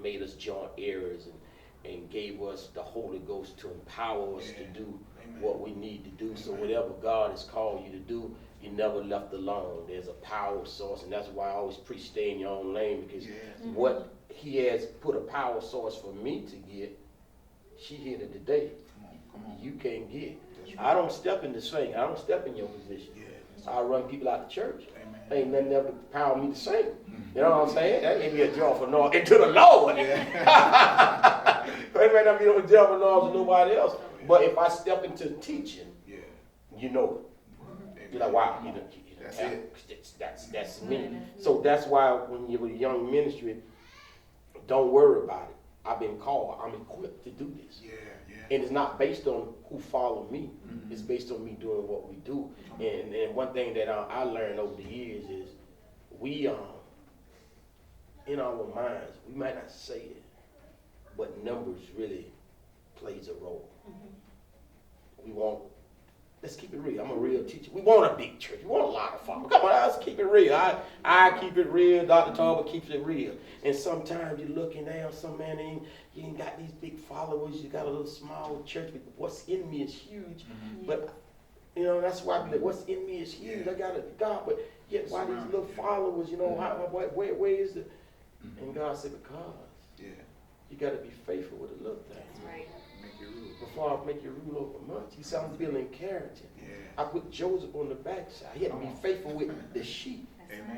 made us joint heirs and gave us the Holy Ghost to empower us to do what we need to do. So whatever God has called you to do, you never left alone. There's a power source, and that's why I always preach stay in your own lane, because what he has put a power source for me to get, she hit it today. Come on. You can't get. I don't step in the sing. I don't step in your position. I run people out of church. Ain't nothing ever power me to sing. You know what I'm saying? That ain't be a job for no into the Lord. It may not be no job for no to nobody else. But if I step into teaching, you know it. You're like, wow, that's me. So that's why when you're a young ministry, don't worry about it. I've been called. I'm equipped to do this. And it's not based on who follow me. It's based on me doing what we do. And one thing that I learned over the years is we, in our minds, we might not say it, but numbers really plays a role. We want, let's keep it real. I'm a real teacher. We want a big church. We want a lot of followers. Come on, let's keep it real. I keep it real. Dr. Talbot keeps it real. And sometimes you're looking down, some man you ain't got these big followers. You got a little small church, but what's in me is huge. But, you know, that's why I be like, what's in me is huge. I got a God, but yet why these little followers, you know, where is the, and God said, because you got to be faithful with the little things. That's right. Before I make you rule over much. He said, I'm building character. I put Joseph on the backside. He had to be faithful with the sheep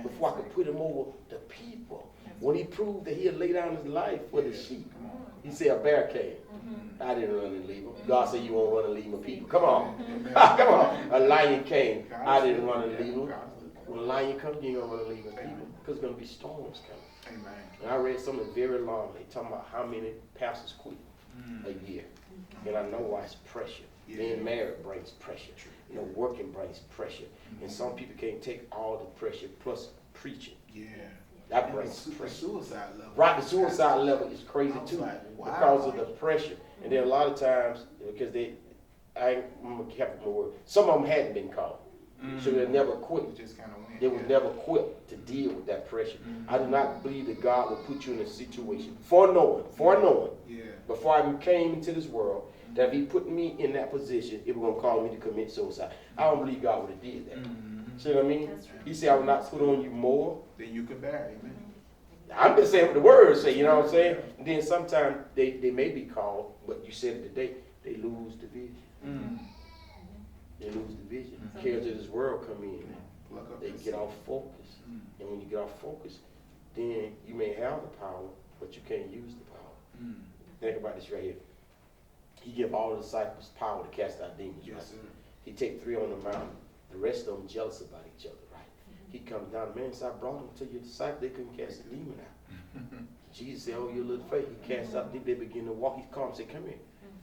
before I could put him over the people. When he proved that he had laid down his life for the sheep, he said, a bear came. I didn't run and leave him. God said, you won't run and leave my people. Come on. Come on. A lion came. I didn't run and leave him. When a lion comes, you ain't going to run and leave my people, because there's going to be storms coming. And I read something very long. They talking about how many pastors quit a year. And I know why. It's pressure. Being married brings pressure. You know, working brings pressure. And some people can't take all the pressure plus preaching. That brings pressure. The suicide level. Right, the suicide level is crazy too, because of the pressure. And then a lot of times, because I'm gonna keep my word, some of them hadn't been called. So they never quit. They was never equipped to deal with that pressure. I do not believe that God will put you in a situation, foreknowing, before I came into this world, that if he put me in that position, it was going to cause me to commit suicide. I don't believe God would have did that. See what I mean? He said, I will not put on you more than you can bear. Amen. I'm just saying what the words say, you know what I'm saying? And then sometimes they may be called, but you said it today, they lose the vision. They lose the vision. Cares of this world come in. They get off focus. And when you get off focus, then you may have the power, but you can't use the power. Think about this right here. He gave all the disciples power to cast out demons, right? He take 3 on the mountain. The rest of them jealous about each other, right? He comes down, man, so I brought them to your disciples. They couldn't cast the demon out. Jesus said, oh, your little faith. He cast out, they begin to walk. He called and said, come here.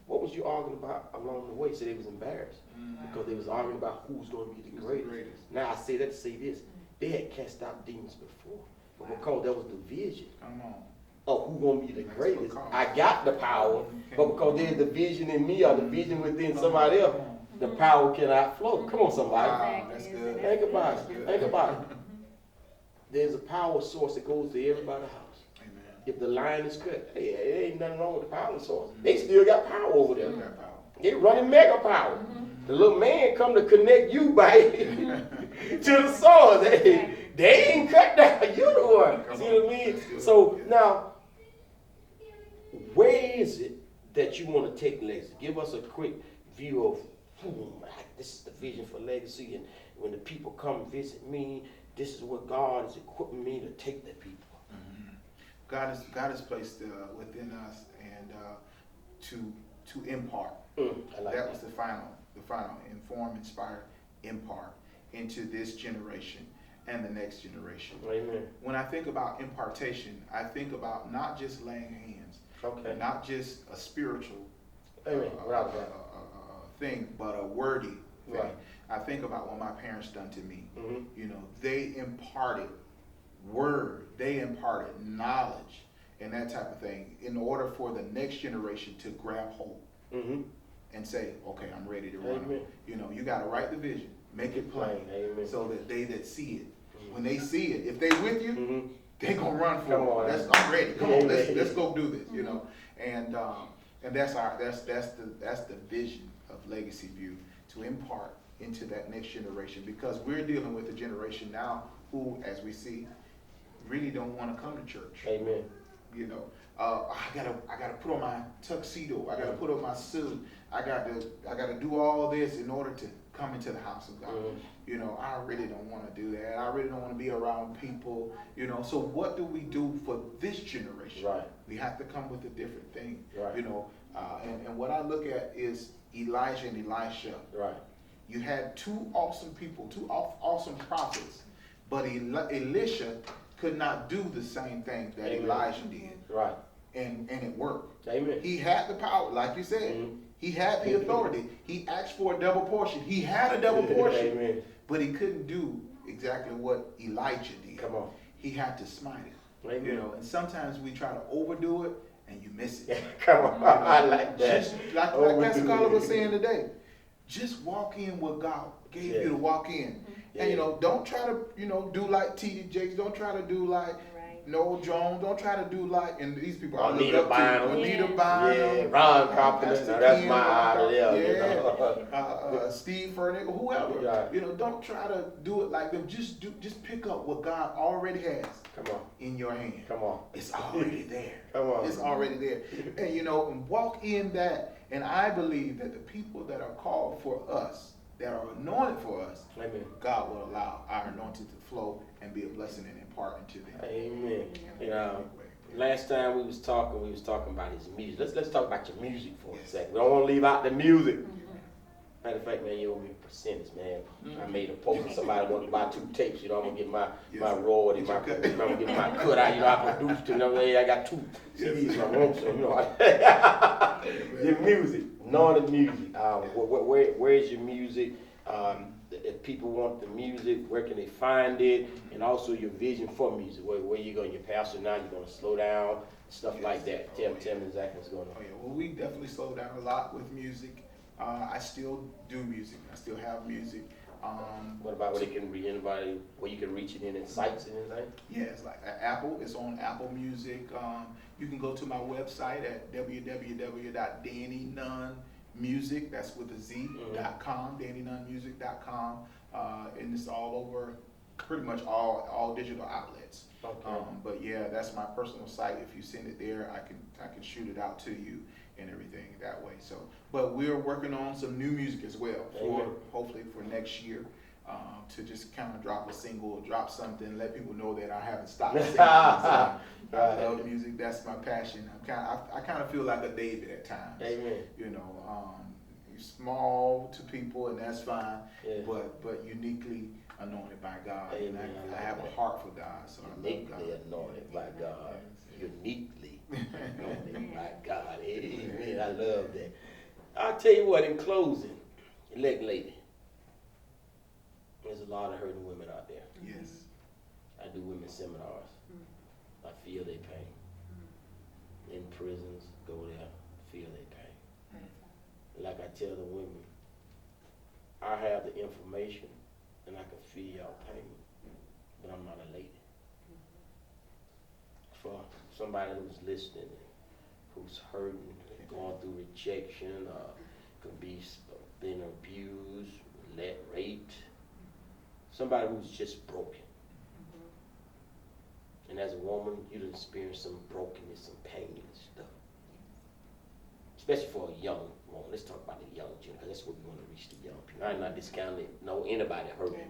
What was you arguing about along the way? He said they was embarrassed because they was arguing about who's going to be the greatest. Now I say that to say this. They had cast out demons before. But because there was division of who going to be the greatest, I got the power. But because there's the vision in me or the vision within somebody else, the power cannot flow. Come on, somebody. Wow, that's good. Think about it. Think about it. There's a power source that goes to everybody's house. If the line is cut, hey, ain't nothing wrong with the power source. They still got power over there. They running mega power. The little man come to connect you by to the source. They ain't cut down. You the one. See what I mean? So now, where is it that you want to take legacy? Give us a quick view of this is the vision for legacy, and when the people come visit me, this is what God is equipping me to take the people. God has placed within us and to impart. That was the final inform, inspire, impart into this generation and the next generation. Amen. When I think about impartation, I think about not just laying hands, not just a spiritual thing, but a wordy thing. Right. I think about what my parents done to me. You know, they imparted word, they imparted knowledge and that type of thing in order for the next generation to grab hold and say, okay, I'm ready to run. You know, you got to write the vision, make it plain, so that they that see it, when they see it, if they with you, they gonna run for Come it. on. I'm ready. Come on, Yeah. let's go do this. You know, and that's the vision of Legacy View, to impart into that next generation, because we're dealing with a generation now who, as we see, really don't want to come to church. Amen. You know, I gotta put on my tuxedo. I gotta put on my suit. I gotta do all this in order to come into the house of God. Mm-hmm. You know, I really don't want to do that. I really don't want to be around people. You know, so what do we do for this generation? Right. We have to come with a different thing. Right. You know, and what I look at is Elijah and Elisha. Right. You had two awesome people, two awesome prophets, but Elisha could not do the same thing that Amen. Elijah did. Right. And it worked. Amen. He had the power, like you said. Mm-hmm. He had the authority. He asked for a double portion. He had a double portion. Amen. But he couldn't do exactly what Elijah did. Come on. He had to smite it. Amen. You know, and sometimes we try to overdo it and you miss it. Come on. I like that. Just like Pastor Carla was saying today. Just walk in what God gave you to walk in. Yeah. And, you know, don't try to, you know, do like T.D. Jakes. Don't try to do like Noel Jones. Don't try to do like, and these people I look up to. Anita Bynum. Yeah, Ron Carpenter. Now that's my idol. Yeah. Steve Furnick, whoever. Yeah. You know, don't try to do it like them. Just pick up what God already has. Come on. In your hand. Come on. It's already there. Come on. It's already there. And, you know, and walk in that. And I believe that the people that are called for us, that are anointed for us, Amen. God will allow our anointing to flow and be a blessing and impart into them. Amen. You know, last time we was talking about his music. Let's talk about your music for a second. We don't want to leave out the music. Matter of fact, man, you owe me a percentage, man. I made a post and somebody wanted to buy 2 tapes. You know, I'm gonna get my royalty, I'm gonna get my cut out. You know, I produced it. You know, I got 2 CDs, so I want some. You know, your music, Nunn music. Where is your music? If people want the music, where can they find it? And also your vision for music. Where you going? You're pastor now. You're gonna slow down, stuff like that. Tell me exactly what's going on. Oh yeah, well, we definitely slow down a lot with music. I still do music. I still have music. What about where they can reach anybody? Where you can reach it in sites and anything? Yeah, it's like Apple. It's on Apple Music. You can go to my website at www.DannyNunnMusic. That's with a Z.com. DannyNunnMusic.com. And it's all over, pretty much all digital outlets. Okay. But yeah, that's my personal site. If you send it there, I can shoot it out to you and everything that way. So, but we're working on some new music as well for hopefully for next year, to just kind of drop a single, drop something, let people know that I haven't stopped singing. I love music. That's my passion. I kind of feel like a David at times. Amen. You know, small to people, and that's fine. Yeah. But uniquely anointed by God. Amen. And I have a heart for God, so uniquely I love God. Anointed by God. Uniquely anointed by God. Amen. I love that. I'll tell you what, in closing, elect lady, there's a lot of hurting women out there. Yes. I do women's seminars. I feel their pain. In prisons, go there, feel their pain. Like I tell the women, I have the information and I can feel y'all pain, but I'm not a lady. For somebody who's listening, who's hurting, going through rejection, could be being abused, raped, somebody who's just broken. And as a woman, you done experienced some brokenness, some pain and stuff. Especially for a young woman. Let's talk about the young generation, because that's what we want to reach, the young people. I'm not discounting anybody hurting.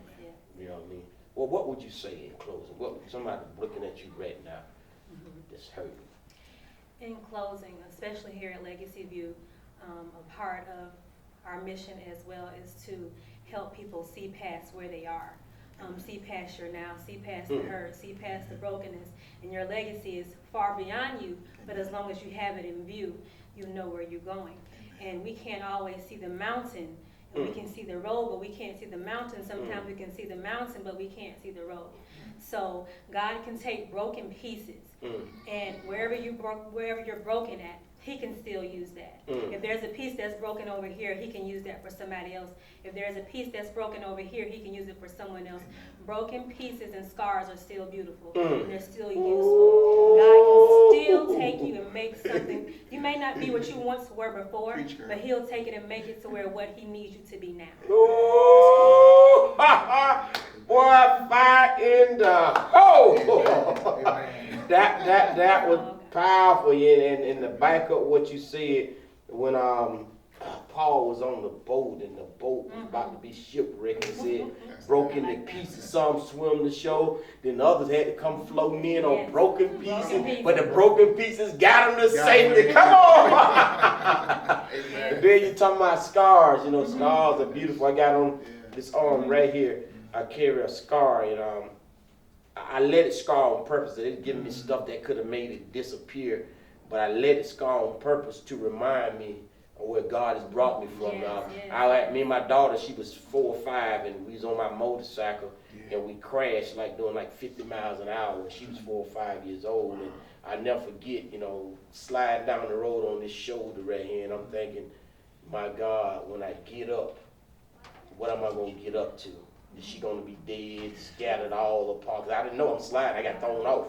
You know what I mean? Well, what would you say in closing? What somebody looking at you right now that's hurting? In closing, especially here at Legacy View, a part of our mission as well is to help people see past where they are. See past your now, see past the hurt, see past the brokenness. And your legacy is far beyond you, but as long as you have it in view, you know where you're going. And we can't always see the mountain, and we can see the road, but we can't see the mountain. Sometimes we can see the mountain, but we can't see the road. So God can take broken pieces, and wherever you're broken at, he can still use that. Mm. If there's a piece that's broken over here, he can use that for somebody else. If there's a piece that's broken over here, he can use it for someone else. Broken pieces and scars are still beautiful. And they're still useful. God can still take you and make something. You may not be what you once were before, Preach, girl. but he'll take it and make it to where what he needs you to be now. Oh, boy, fire in the hole. Amen. That was powerful. And to back up what you said, when Paul was on the boat and the boat was about to be shipwrecked, he said, broke into pieces. Some swim to shore, then others had to come floating in on Yes. broken Broken pieces. pieces. But the broken pieces got them to Got safety. them. Come on. Amen. And then you talking about scars. You know, scars are beautiful. I got on this arm right here. I carry a scar, and I let it scar on purpose. It didn't give me stuff that could have made it disappear, but I let it scar on purpose to remind me of where God has brought me from. Yes. Me and my daughter, she was 4 or 5, and we was on my motorcycle, and we crashed like doing like 50 miles an hour when she was 4 or 5 years old. And I never forget, you know, sliding down the road on this shoulder right here, and I'm thinking, my God, when I get up, what am I going to get up to? Is she going to be dead, scattered all apart? 'Cause I didn't know I'm sliding. I got thrown off.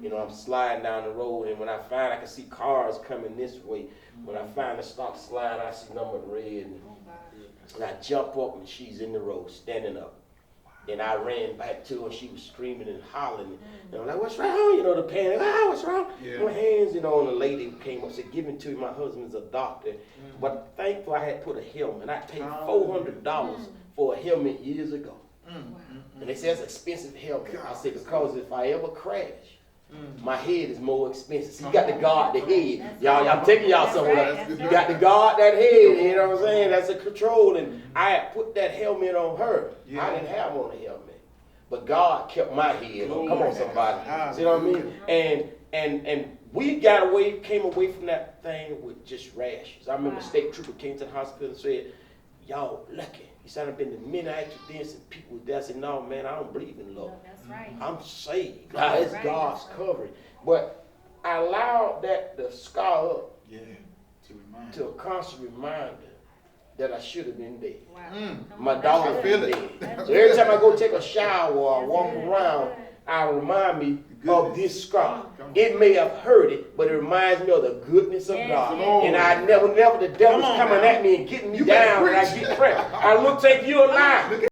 You know, I'm sliding down the road, and when I find I can see cars coming this way, when I finally stop sliding, I see number red, and I jump up, and she's in the road, standing up. And I ran back to her, and she was screaming and hollering. And I'm like, what's wrong? You know, the panic, what's wrong? Yeah. My hands, you know, and the lady came up, said, give it to me. My husband's a doctor. But thankful I had put a helmet. I paid $400 for a helmet years ago. And they said it's an expensive helmet. I said, because if I ever crash, my head is more expensive. So you got to guard the head. Y'all, I'm taking y'all somewhere. You got to guard that head, you know what I'm saying? That's a control. And I had put that helmet on her. Yeah. I didn't have on a helmet. But God kept my head on. Come on, somebody. See what I mean? And we came away from that thing with just rashes. I remember state trooper came to the hospital and said, y'all lucky. He said, I've been to many accidents and people with that. I said, no, man, I don't believe in love. That's right. I'm saved. God, it's God's covering. But I allowed that to scar up to a constant reminder that I should have been dead. Wow. My daughter I feel been it. dead. So every time I go take a shower or I walk around, I remind me of this scar. It may have hurt it, but it reminds me of the goodness of God. And I never, the devil's coming at me and getting me down when I get pregnant. I look, take you alive.